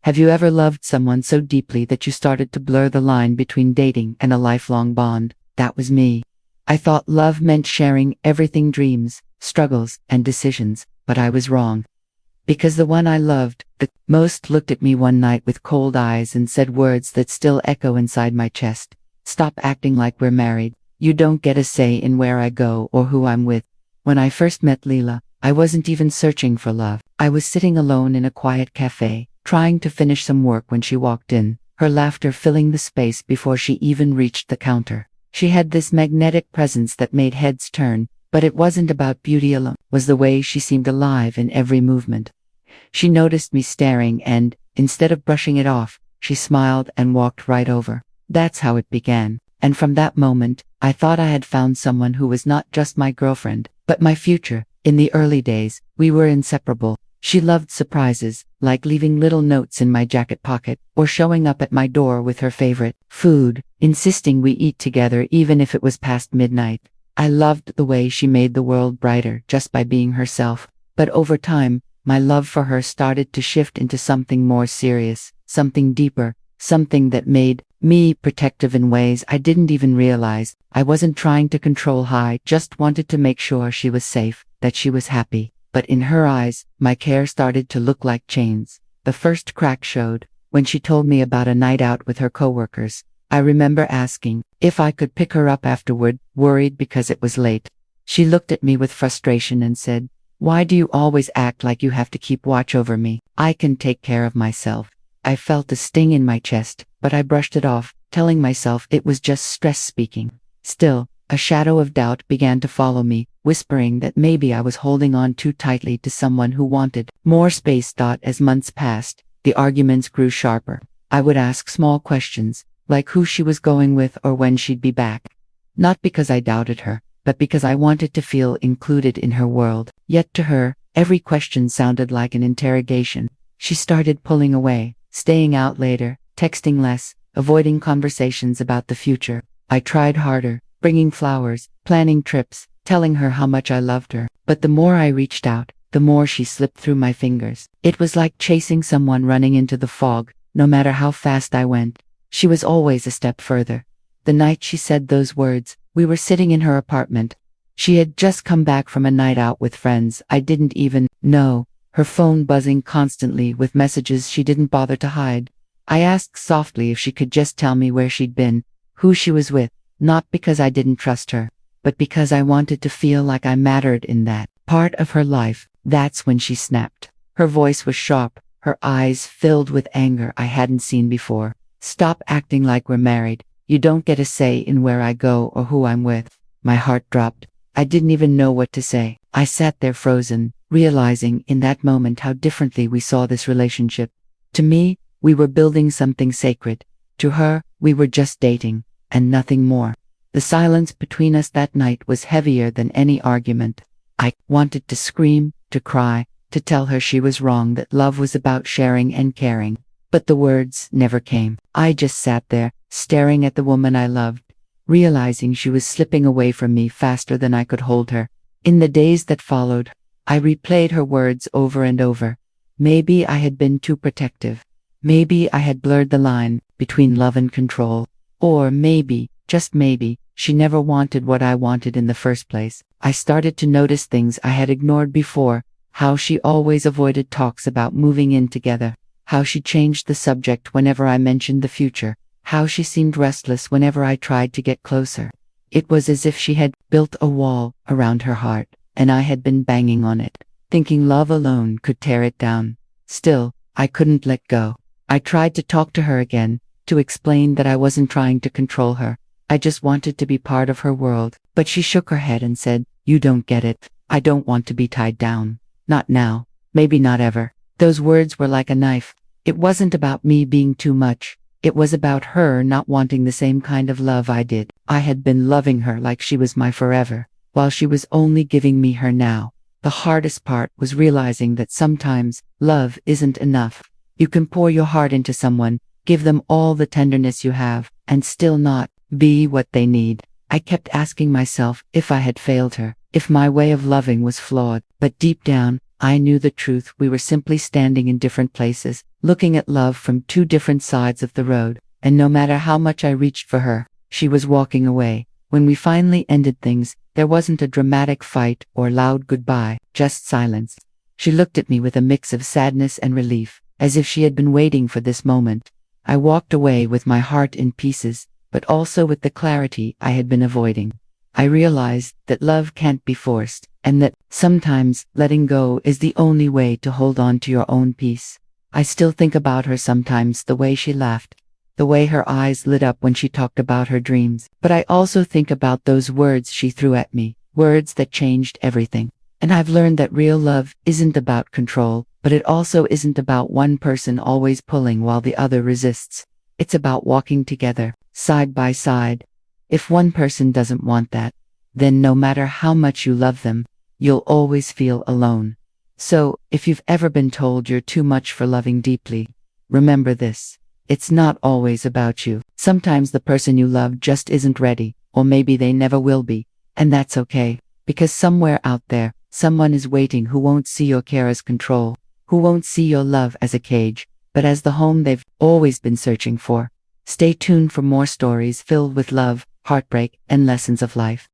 Have you ever loved someone so deeply that you started to blur the line between dating and a lifelong bond? That was me. I thought love meant sharing everything, dreams, struggles, and decisions, but I was wrong. Because the one I loved the most looked at me one night with cold eyes and said words that still echo inside my chest. Stop acting like we're married. You don't get a say in where I go or who I'm with. When I first met Leela, I wasn't even searching for love. I was sitting alone in a quiet cafe, trying to finish some work when she walked in, her laughter filling the space before she even reached the counter. She had this magnetic presence that made heads turn, but it wasn't about beauty alone. It was the way she seemed alive in every movement. She noticed me staring and, instead of brushing it off, she smiled and walked right over. That's how it began. And from that moment, I thought I had found someone who was not just my girlfriend, but my future. In the early days, we were inseparable. She loved surprises, like leaving little notes in my jacket pocket, or showing up at my door with her favorite food, insisting we eat together even if it was past midnight. I loved the way she made the world brighter just by being herself. But over time, my love for her started to shift into something more serious, something deeper, something that made me protective in ways I didn't even realize. I wasn't trying to control her, I just wanted to make sure she was safe, that she was happy. But in her eyes, my care started to look like chains. The first crack showed when she told me about a night out with her coworkers. I remember asking if I could pick her up afterward, worried because it was late. She looked at me with frustration and said, "Why do you always act like you have to keep watch over me? I can take care of myself." I felt a sting in my chest, but I brushed it off, telling myself it was just stress speaking. Still, a shadow of doubt began to follow me, whispering that maybe I was holding on too tightly to someone who wanted more space. As months passed, the arguments grew sharper. I would ask small questions, like who she was going with or when she'd be back. Not because I doubted her, but because I wanted to feel included in her world. Yet to her, every question sounded like an interrogation. She started pulling away, staying out later, texting less, avoiding conversations about the future. I tried harder, bringing flowers, planning trips, telling her how much I loved her. But the more I reached out, the more she slipped through my fingers. It was like chasing someone running into the fog. No matter how fast I went, she was always a step further. The night she said those words, we were sitting in her apartment. She had just come back from a night out with friends I didn't even know, her phone buzzing constantly with messages she didn't bother to hide. I asked softly if she could just tell me where she'd been, who she was with, not because I didn't trust her, but because I wanted to feel like I mattered in that part of her life. That's when she snapped. Her voice was sharp, her eyes filled with anger I hadn't seen before. "Stop acting like we're married. You don't get a say in where I go or who I'm with." My heart dropped. I didn't even know what to say. I sat there frozen, realizing in that moment how differently we saw this relationship. To me, we were building something sacred. To her, we were just dating, and nothing more. The silence between us that night was heavier than any argument. I wanted to scream, to cry, to tell her she was wrong, that love was about sharing and caring. But the words never came. I just sat there, staring at the woman I loved, realizing she was slipping away from me faster than I could hold her. In the days that followed, I replayed her words over and over. Maybe I had been too protective. Maybe I had blurred the line between love and control. Or maybe, just maybe, she never wanted what I wanted in the first place. I started to notice things I had ignored before, how she always avoided talks about moving in together, how she changed the subject whenever I mentioned the future, how she seemed restless whenever I tried to get closer. It was as if she had built a wall around her heart, and I had been banging on it, thinking love alone could tear it down. Still, I couldn't let go. I tried to talk to her again, to explain that I wasn't trying to control her. I just wanted to be part of her world. But she shook her head and said, "You don't get it. I don't want to be tied down. Not now. Maybe not ever." Those words were like a knife. It wasn't about me being too much. It was about her not wanting the same kind of love I did. I had been loving her like she was my forever, while she was only giving me her now. The hardest part was realizing that sometimes love isn't enough. You can pour your heart into someone, give them all the tenderness you have, and still not be what they need. I kept asking myself if I had failed her, if my way of loving was flawed. But deep down, I knew the truth. We were simply standing in different places, looking at love from two different sides of the road, and no matter how much I reached for her, she was walking away. When we finally ended things, there wasn't a dramatic fight or loud goodbye, just silence. She looked at me with a mix of sadness and relief, as if she had been waiting for this moment. I walked away with my heart in pieces, but also with the clarity I had been avoiding. I realized that love can't be forced, and that, sometimes, letting go is the only way to hold on to your own peace. I still think about her sometimes, the way she laughed, the way her eyes lit up when she talked about her dreams. But I also think about those words she threw at me, words that changed everything. And I've learned that real love isn't about control, but it also isn't about one person always pulling while the other resists. It's about walking together, side by side. If one person doesn't want that, then no matter how much you love them, you'll always feel alone. So, if you've ever been told you're too much for loving deeply, remember this. It's not always about you. Sometimes the person you love just isn't ready, or maybe they never will be. And that's okay, because somewhere out there, someone is waiting who won't see your care as control, who won't see your love as a cage, but as the home they've always been searching for. Stay tuned for more stories filled with love, heartbreak, and lessons of life.